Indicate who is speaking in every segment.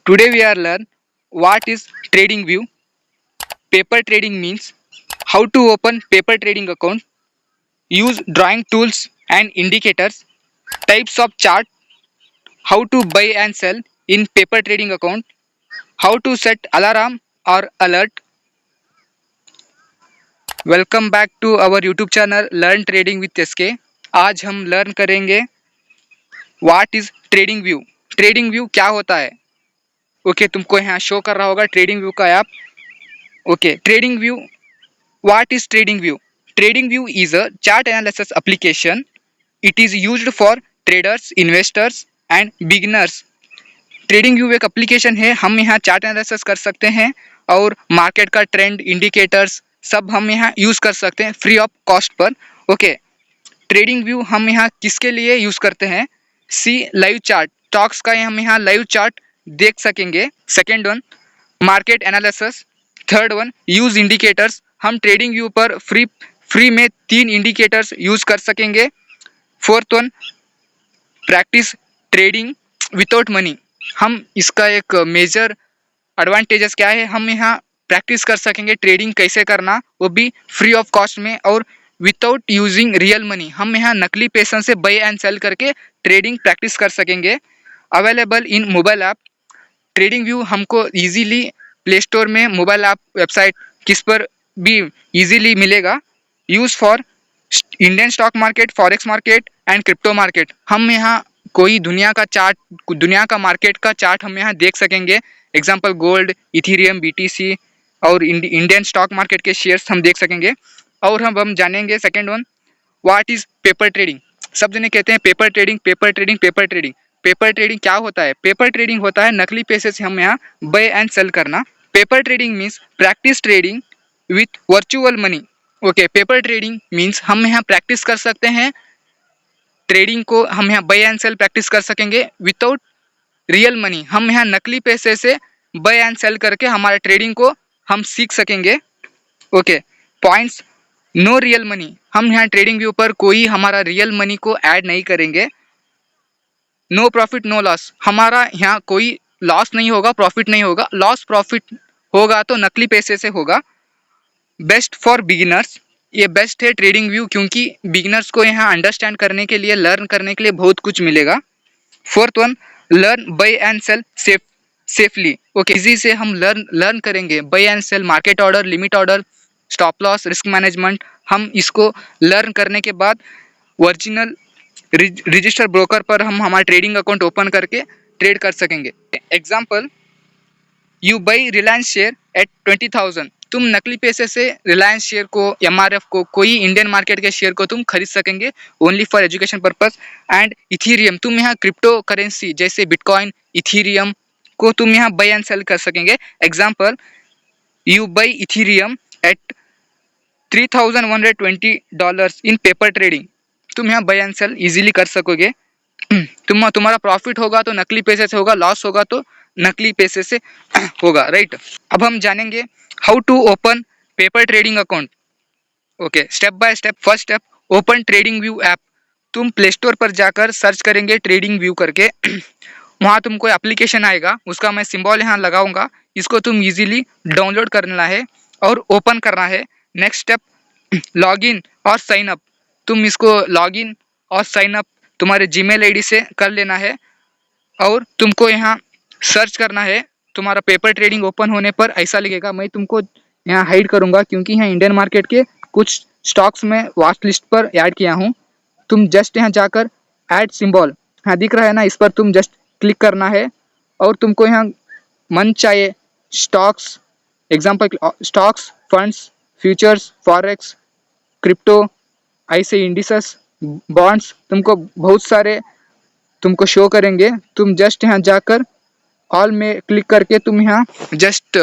Speaker 1: Today we are learn what is trading view. Paper trading means how to open paper trading account, use drawing tools and indicators, types of chart, how to buy and sell in paper trading account, how to set alarm or alert. Welcome back to our YouTube channel learn trading with SK. आज हम learn करेंगे what is trading view. Trading view क्या होता है? Okay, तुमको यहाँ show कर रहा होगा ट्रेडिंग व्यू का app. Okay, trading view, what is trading view? Trading view is a chart analysis application. It is used for traders, investors and beginners. Trading view एक एप्लीकेशन है, हम यहाँ चार्ट एनालिसिस कर सकते हैं और मार्केट का ट्रेंड, इंडिकेटर्स सब हम यहाँ यूज कर सकते हैं free of cost per. Okay, trading view हम यहाँ किसके लिए यूज करते हैं? सी लाइव चार्ट, स्टॉक्स का हम यहाँ लाइव चार्ट देख सकेंगे। Second one, market analysis. Third one, use indicators, हम ट्रेडिंग व्यू पर फ्री में 3 इंडिकेटर्स यूज कर सकेंगे। Fourth one, practice trading without money, हम इसका एक मेजर एडवांटेजेस क्या है, हम यहाँ प्रैक्टिस कर सकेंगे ट्रेडिंग कैसे करना, वो भी फ्री ऑफ कॉस्ट में और विदाउट यूजिंग रियल मनी। हम यहाँ नकली पैसों से बाय एंड सेल करके ट्रेडिंग प्रैक्टिस कर सकेंगे। Available in mobile app. Trading view हमको इजीली प्ले स्टोर में मोबाइल ऐप वेबसाइट किस पर भी इजीली मिलेगा। Use for Indian stock market, forex market and crypto market. हम यहाँ कोई दुनिया का चार्ट, दुनिया का मार्केट का चार्ट हम यहाँ देख सकेंगे। एग्जांपल गोल्ड, इथेरियम, बीटीसी और इंडियन स्टॉक मार्केट के शेयर्स हम देख सकेंगे। और हम जानेंगे second one, what is paper trading. सब जने कहते हैं paper trading, paper trading, paper trading. Paper trading क्या होता है? पेपर ट्रेडिंग होता है नकली पैसे से हम यहाँ बाय एंड सेल करना। Paper trading means practice trading with virtual money. Okay, paper trading means हम यहाँ प्रैक्टिस कर सकते हैं ट्रेडिंग को, हम यहाँ बाय एंड सेल प्रैक्टिस कर सकेंगे विदाउट रियल मनी। हम यहाँ नकली पैसे से बाय एंड सेल करके हमारे ट्रेडिंग को हम सीख सकेंगे। Okay, points, no real money, हम यहाँ ट्रेडिंग व्यू पर कोई हमारा रियल मनी को ऐड नहीं करेंगे। नो प्रॉफिट नो लॉस, हमारा यहाँ कोई लॉस नहीं होगा, प्रॉफिट नहीं होगा। लॉस प्रॉफिट होगा तो नकली पैसे से होगा। बेस्ट फॉर बिगिनर्स, ये बेस्ट है ट्रेडिंग व्यू क्योंकि बिगिनर्स को यहाँ अंडरस्टैंड करने के लिए, लर्न करने के लिए बहुत कुछ मिलेगा। Fourth one, learn buy and sell safely. Okay, easy से हम लर्न करेंगे buy and sell, market order, limit order, stop loss, risk management. हम इसको लर्न करने के बाद ओरिजिनल रजिस्टर ब्रोकर पर हम हमारा ट्रेडिंग अकाउंट ओपन करके ट्रेड कर सकेंगे। Example, you by Reliance share eight 20,000, तुम नकली पैसे से रिलायंस शेयर को, एमआरएफ को, कोई इंडियन मार्केट के शेयर को तुम खरीद सकेंगे only for education purpose. And Ethereum, तुम यहाँ क्रिप्टो करेंसी जैसे बिटकॉइन, इथेरियम को तुम यहाँ बाय एंड सेल कर सकेंगे। Example, you buy Ethereum at $3,120 in paper trading, तुम यहाँ बाय एंड सेल इजीली कर सकोगे। तुम्हारा प्रॉफिट होगा तो नकली पैसे से होगा, लॉस होगा तो नकली पैसे से होगा, राइट। अब हम जानेंगे how to open paper trading account. Okay, step by step. First step, open trading view app. तुम प्ले स्टोर पर जाकर सर्च करेंगे ट्रेडिंग व्यू करके, वहाँ तुमको एप्लीकेशन आएगा, उसका मैं सिंबल यहाँ लगाऊंगा। इसको तुम इजीली डाउनलोड करना है और ओपन करना है। नेक्स्ट स्टेप, लॉगिन और साइन अप। तुम इसको लॉगिन और साइन अप तुम्हारे जीमेल आईडी से कर लेना है और तुमको यहाँ सर्च करना है। तुम्हारा पेपर ट्रेडिंग ओपन होने पर ऐसा लगेगा। मैं तुमको यहाँ हाइड करूँगा क्योंकि यहाँ इंडियन मार्केट के कुछ स्टॉक्स में वॉच लिस्ट पर ऐड किया हूँ। तुम जस्ट यहाँ जाकर ऐड सिंबल यहाँ दिख रहा है ना, इस पर तुम जस्ट क्लिक करना है और तुमको यहाँ मन चाहिए stocks, example stocks, funds, futures, forex, crypto, ऐसे इंडिसेस, बॉन्ड्स, तुमको बहुत सारे तुमको शो करेंगे। तुम जस्ट यहाँ जाकर ऑल में क्लिक करके तुम यहाँ जस्ट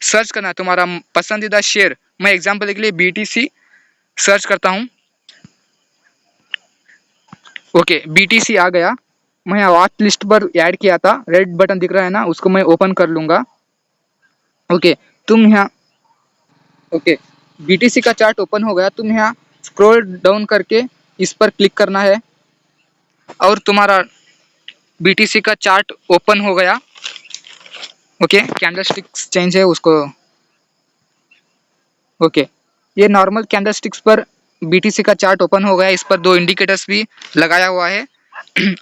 Speaker 1: सर्च करना तुम्हारा पसंदीदा शेयर। मैं एग्जांपल के लिए बीटीसी सर्च करता हूँ। ओके, बीटीसी आ गया। मैं यहाँ वॉच लिस्ट पर ऐड किया था, रेड बटन दिख रहा है ना, उसको मैं ओपन कर लूँगा। ओके, तुम यहाँ, ओके, बीटीसी का चार्ट ओपन हो गया। तुम यहाँ स्क्रॉल डाउन करके इस पर क्लिक करना है और तुम्हारा बीटीसी का चार्ट ओपन हो गया। ओके, कैंडलस्टिक्स चेंज है उसको। ओके, ये नॉर्मल कैंडलस्टिक्स पर बीटीसी का चार्ट ओपन हो गया, इस पर दो इंडिकेटर्स भी लगाया हुआ है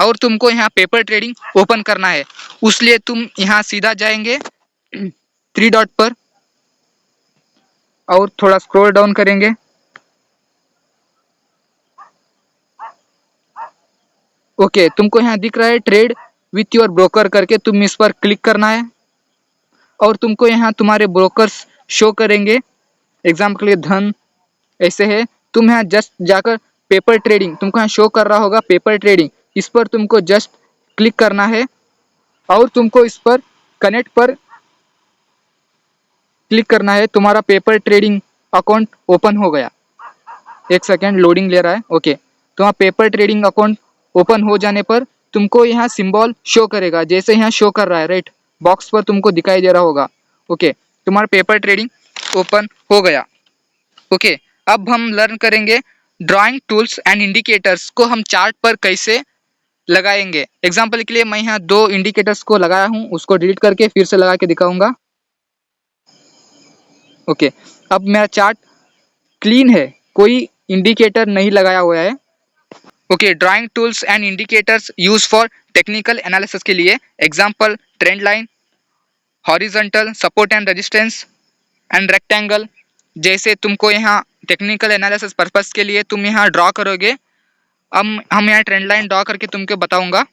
Speaker 1: और तुमको यहाँ पेपर ट्रेडिंग ओपन करना है, उसलिए तुम यहाँ सीधा जाएंगे थ्री डॉट पर और थोड़ा स्क्रॉल डाउन करेंगे। ओके, तुमको यहाँ दिख रहा है ट्रेड विथ योर ब्रोकर करके, तुम इस पर क्लिक करना है और तुमको यहाँ तुम्हारे ब्रोकर्स शो करेंगे। एग्जाम्पल के लिए धन ऐसे है, तुम यहाँ जस्ट जाकर पेपर ट्रेडिंग, तुमको यहाँ शो कर रहा होगा पेपर ट्रेडिंग, इस पर तुमको जस्ट क्लिक करना है और तुमको इस पर कनेक्ट पर क्लिक करना है। तुम्हारा पेपर ट्रेडिंग अकाउंट ओपन हो गया। एक सेकेंड लोडिंग ले रहा है। ओके, तुम्हारा पेपर ट्रेडिंग अकाउंट ओपन हो जाने पर तुमको यहाँ सिंबल शो करेगा, जैसे यहाँ शो कर रहा है राइट, बॉक्स पर तुमको दिखाई दे रहा होगा। ओके, तुम्हारा पेपर ट्रेडिंग ओपन हो गया। ओके, अब हम लर्न करेंगे ड्राइंग टूल्स एंड इंडिकेटर्स को हम चार्ट पर कैसे लगाएंगे। एग्जाम्पल के लिए मैं यहाँ दो इंडिकेटर्स को लगाया हूँ, उसको डिलीट करके फिर से लगा के दिखाऊंगा। ओके, अब मेरा चार्ट क्लीन है, कोई इंडिकेटर नहीं लगाया हुआ है। Okay, drawing tools and indicators use for technical analysis के लिए example trend line, horizontal, support and resistance and rectangle. जैसे तुमको यहाँ टेक्निकल एनालिसिस पर्पस के लिए तुम यहाँ ड्रॉ करोगे। अब हम यहाँ ट्रेंड लाइन ड्रॉ करके तुमको बताऊंगा।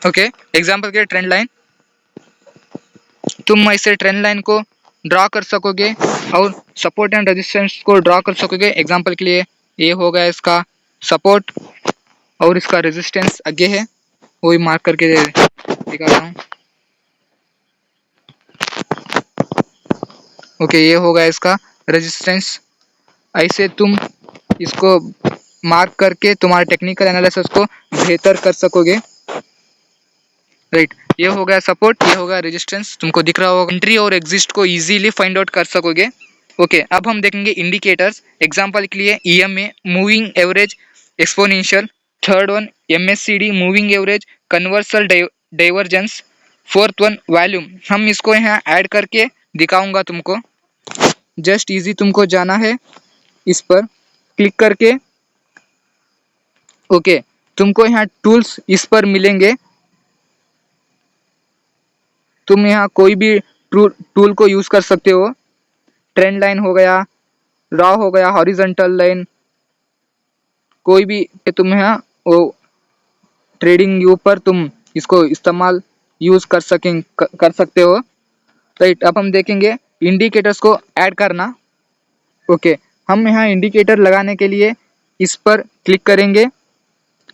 Speaker 1: ओके, एग्जाम्पल के ट्रेंड लाइन, तुम ऐसे ट्रेंड लाइन को ड्रॉ कर सकोगे और सपोर्ट एंड रेजिस्टेंस को ड्रॉ कर सकोगे। एग्जाम्पल के लिए ये हो गया इसका सपोर्ट और इसका रेजिस्टेंस आगे है, वही मार्क करके दिखा रहा हूँ। ओके, ये हो गया इसका रेजिस्टेंस। ऐसे तुम इसको मार्क करके तुम्हारे टेक्निकल एनालिसिस को बेहतर कर सकोगे राइट। ये हो गया सपोर्ट, ये हो गया रेजिस्टेंस, तुमको दिख रहा होगा। एंट्री और एग्जिट को इजीली फाइंड आउट कर सकोगे। ओके, अब हम देखेंगे इंडिकेटर्स। एग्जांपल के लिए EMA moving average exponential, third one MACD moving average convergence divergence, fourth one volume. हम इसको यहाँ ऐड करके दिखाऊंगा तुमको। जस्ट इजी तुमको जाना है इस पर क्लिक करके। ओके, तुमको यहाँ टूल्स इस पर मिलेंगे, तुम यहाँ कोई भी टूल को यूज कर सकते हो। ट्रेंड लाइन हो गया, रॉ हो गया, हॉरिजॉन्टल लाइन, कोई भी तुम यहाँ वो ट्रेडिंग व्यू पर तुम इसको इस्तेमाल यूज कर सकते हो राइट। अब हम देखेंगे इंडिकेटर्स को ऐड करना। ओके, हम यहाँ इंडिकेटर लगाने के लिए इस पर क्लिक करेंगे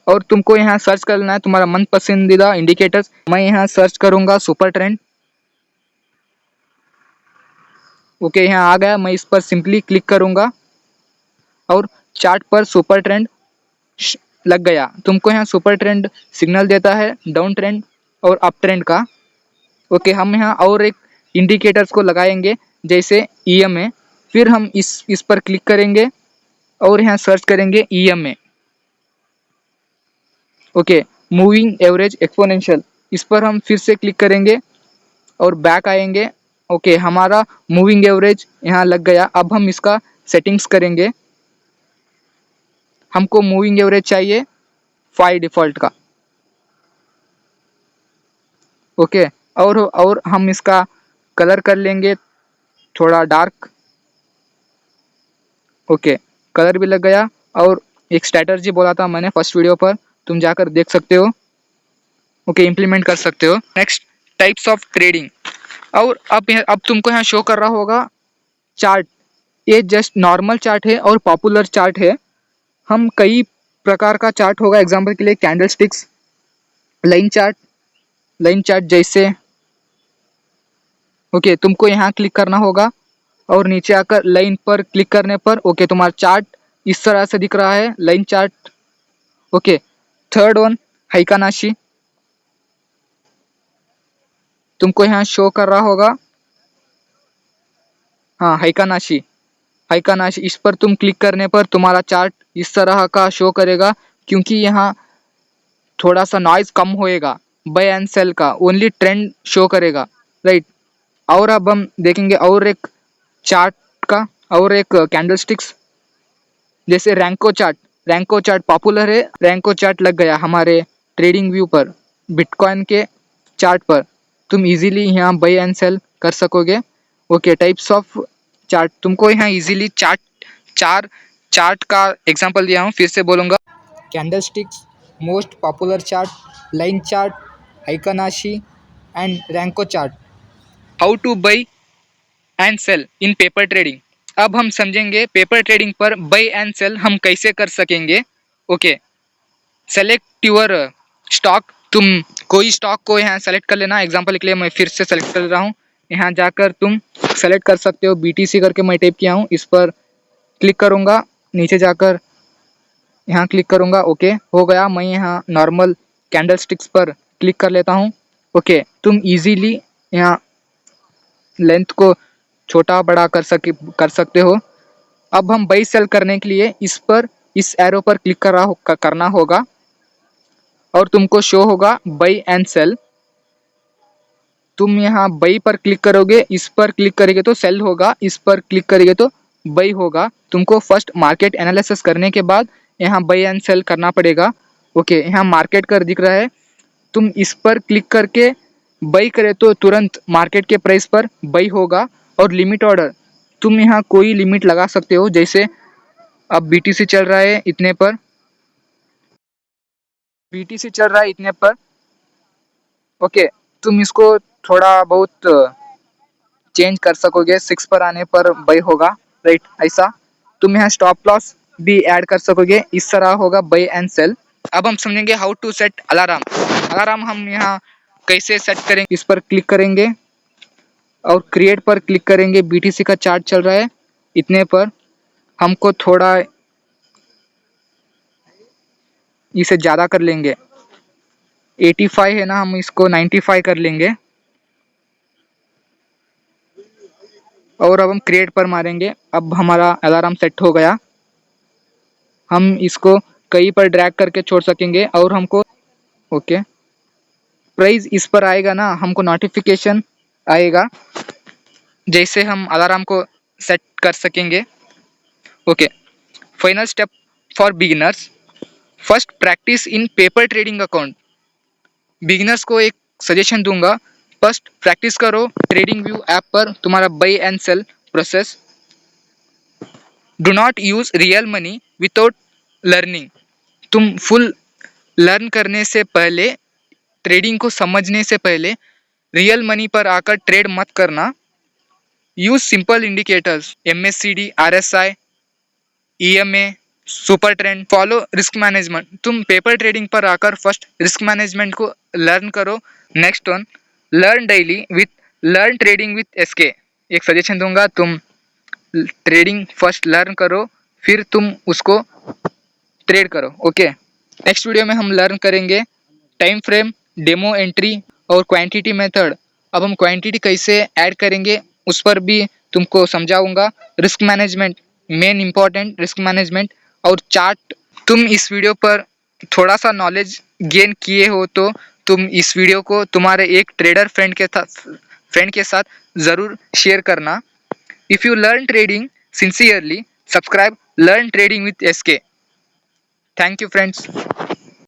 Speaker 1: और तुमको यहाँ सर्च करना है तुम्हारा मन पसंदीदा इंडिकेटर्स। मैं यहाँ सर्च करूँगा सुपर ट्रेंड। ओके, यहाँ आ गया, मैं इस पर सिंपली क्लिक करूँगा और चार्ट पर सुपर ट्रेंड लग गया। तुमको यहाँ सुपर ट्रेंड सिग्नल देता है डाउन ट्रेंड और अप ट्रेंड का। ओके, हम यहाँ और एक इंडिकेटर्स को लगाएंगे जैसे ईएमए, फिर हम इस पर क्लिक करेंगे और यहाँ सर्च करेंगे EMA. Okay, moving average exponential, इस पर हम फिर से क्लिक करेंगे और बैक आएंगे। ओके, हमारा मूविंग एवरेज यहाँ लग गया। अब हम इसका सेटिंग्स करेंगे। हमको मूविंग एवरेज चाहिए 5 डिफॉल्ट का। ओके, और हम इसका कलर कर लेंगे थोड़ा डार्क। ओके, कलर भी लग गया। और एक स्ट्रैटेजी बोला था मैंने फर्स्ट वीडियो पर, तुम जाकर देख सकते हो। ओके, इम्प्लीमेंट कर सकते हो। Next, types of trading. और अब तुमको यहाँ शो कर रहा होगा चार्ट। ये जस्ट नॉर्मल चार्ट है और पॉपुलर चार्ट है। हम कई प्रकार का चार्ट होगा। एग्जांपल के लिए कैंडल स्टिक्स, लाइन चार्ट जैसे। ओके, तुमको यहाँ क्लिक करना होगा और नीचे आकर लाइन पर क्लिक करने पर ओके तुम्हारा चार्ट इस तरह से दिख रहा है, line chart. Okay, third one Heikin Ashi, तुमको यहाँ शो कर रहा होगा। हाँ हाइकानाशी इस पर तुम क्लिक करने पर तुम्हारा चार्ट इस तरह का शो करेगा, क्योंकि यहाँ थोड़ा सा नॉइज कम होएगा। बाय एंड सेल का ओनली ट्रेंड शो करेगा, राइट। और अब हम देखेंगे और एक चार्ट का, और एक कैंडलस्टिक्स, जैसे रैंको चार्ट पॉपुलर है। रैंको चार्ट लग गया हमारे ट्रेडिंग व्यू पर, बिटकॉइन के चार्ट पर। तुम इजीली यहाँ बाय एंड सेल कर सकोगे। ओके, टाइप्स ऑफ चार्ट तुमको यहाँ इजीली चार्ट का एग्जांपल दिया हूँ, फिर से बोलूँगा। Candlesticks, most popular chart, line chart, Heikin Ashi and Renko chart. How to buy and sell in paper trading. अब हम समझेंगे पेपर ट्रेडिंग पर बाय एंड सेल हम कैसे कर सकेंगे। Okay, select your stock. तुम कोई स्टॉक को यहाँ सेलेक्ट कर लेना। एग्जांपल के लिए मैं फिर से सेलेक्ट कर रहा हूँ। यहाँ जाकर तुम सेलेक्ट कर सकते हो। BTC करके मैं टाइप किया हूँ, इस पर क्लिक करूँगा। नीचे जाकर यहाँ क्लिक करूँगा। ओके, हो गया। मैं यहाँ नॉर्मल कैंडलस्टिक्स पर क्लिक कर लेता हूँ। ओके, तुम इजीली यहाँ लेंथ को छोटा बड़ा कर सकते हो। अब हम बाई सेल करने के लिए इस एरो पर क्लिक करना होगा, और तुमको शो होगा बाई एंड सेल। तुम यहाँ बाई पर क्लिक करोगे, इस पर क्लिक करेंगे तो सेल होगा, इस पर क्लिक करेंगे तो बाई होगा। तुमको फर्स्ट मार्केट एनालिसिस करने के बाद यहाँ बाई एंड सेल करना पड़ेगा। ओके, यहाँ मार्केट कर दिख रहा है। तुम इस पर क्लिक करके बाई करे तो तुरंत मार्केट के प्राइस पर बाई होगा। और लिमिट ऑर्डर, तुम यहाँ कोई लिमिट लगा सकते हो। जैसे अब BTC चल रहा है इतने पर, ओके, तुम इसको थोड़ा बहुत चेंज कर सकोगे। 6 पर आने पर बाई होगा, राइट। ऐसा तुम यहाँ स्टॉप लॉस भी ऐड कर सकोगे। इस तरह होगा बाई एंड सेल। अब हम समझेंगे हाउ टू सेट अलार्म हम यहाँ कैसे सेट करेंगे। इस पर क्लिक करेंगे और क्रिएट पर क्लिक करेंगे। BTC का चार्ट चल रहा है इतने पर, हमको थोड़ा इसे ज़्यादा कर लेंगे। 85 है ना, हम इसको 95 कर लेंगे। और अब हम क्रिएट पर मारेंगे। अब हमारा अलार्म सेट हो गया। हम इसको कहीं पर ड्रैग करके छोड़ सकेंगे। और हमको ओके, प्राइस इस पर आएगा ना, हमको नोटिफिकेशन आएगा, जैसे हम अलार्म को सेट कर सकेंगे। Okay, final step for beginners. First, practice in paper trading account. Beginners को एक सजेशन दूंगा, फर्स्ट प्रैक्टिस करो ट्रेडिंग व्यू ऐप पर तुम्हारा buy and sell process. Do not use real money without learning. तुम फुल लर्न करने से पहले, ट्रेडिंग को समझने से पहले रियल मनी पर आकर ट्रेड मत करना। Use simple indicators, MACD, RSI, EMA, super trend. Follow risk management. तुम पेपर ट्रेडिंग पर आकर फर्स्ट रिस्क मैनेजमेंट को लर्न करो। Next one, learn daily with learn trading with SK। एक सजेशन दूंगा, तुम ट्रेडिंग फर्स्ट लर्न करो, फिर तुम उसको ट्रेड करो। ओके, नेक्स्ट वीडियो में हम लर्न करेंगे टाइम फ्रेम, डेमो एंट्री और क्वांटिटी मेथड। अब हम क्वांटिटी कैसे ऐड करेंगे उस पर भी तुमको समझाऊंगा। Risk management, main important risk management और चार्ट। तुम इस वीडियो पर थोड़ा सा नॉलेज गेन किए हो तो तुम इस वीडियो को तुम्हारे एक ट्रेडर फ्रेंड के साथ ज़रूर शेयर करना। If you learn trading sincerely, subscribe learn trading with SK। Thank you friends.